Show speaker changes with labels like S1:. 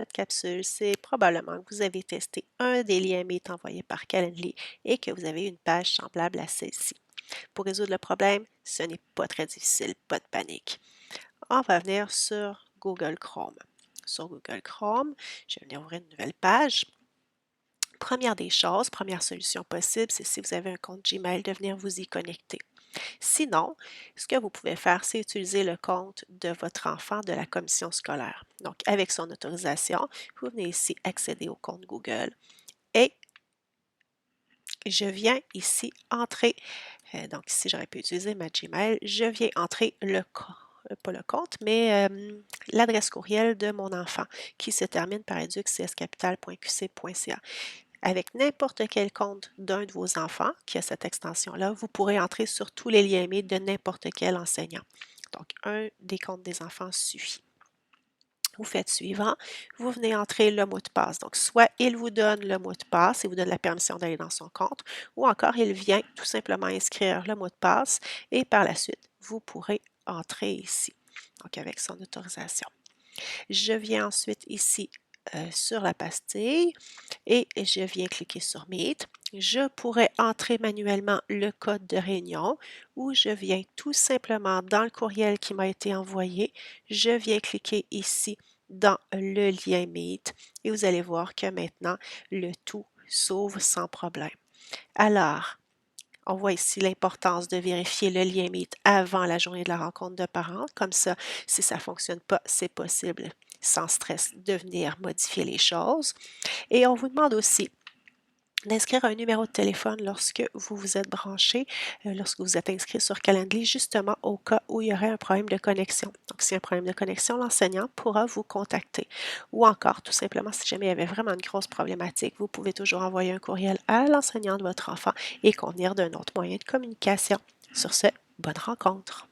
S1: cette capsule, c'est probablement que vous avez testé un des liens Meet envoyés par Calendly et que vous avez une page semblable à celle-ci. Pour résoudre le problème, ce n'est pas très difficile, pas de panique. On va venir sur Google Chrome. Sur Google Chrome, je vais venir ouvrir une nouvelle page. Première des choses, première solution possible, c'est si vous avez un compte Gmail de venir vous y connecter. Sinon, ce que vous pouvez faire, c'est utiliser le compte de votre enfant de la commission scolaire. Donc, avec son autorisation, vous venez ici accéder au compte Google et je viens ici entrer, donc ici j'aurais pu utiliser ma Gmail, je viens entrer pas le compte, mais l'adresse courriel de mon enfant qui se termine par educscscapital.qc.ca. Avec n'importe quel compte d'un de vos enfants qui a cette extension-là, vous pourrez entrer sur tous les liens mails de n'importe quel enseignant. Donc, un des comptes des enfants suffit. Vous faites suivant, vous venez entrer le mot de passe. Donc, soit il vous donne le mot de passe et vous donne la permission d'aller dans son compte, ou encore il vient tout simplement inscrire le mot de passe et par la suite, vous pourrez entrer ici, donc avec son autorisation. Je viens ensuite ici sur la pastille et je viens cliquer sur Meet. Je pourrais entrer manuellement le code de réunion ou je viens tout simplement dans le courriel qui m'a été envoyé, je viens cliquer ici dans le lien Meet et vous allez voir que maintenant le tout s'ouvre sans problème. Alors, on voit ici l'importance de vérifier le lien Meet avant la journée de la rencontre de parents. Comme ça, si ça ne fonctionne pas, c'est possible sans stress de venir modifier les choses. Et on vous demande aussi d'inscrire un numéro de téléphone lorsque vous vous êtes branché, lorsque vous êtes inscrit sur Calendly, justement au cas où il y aurait un problème de connexion. Donc, s'il y a un problème de connexion, l'enseignant pourra vous contacter. Ou encore, tout simplement, si jamais il y avait vraiment une grosse problématique, vous pouvez toujours envoyer un courriel à l'enseignant de votre enfant et convenir d'un autre moyen de communication. Sur ce, bonne rencontre!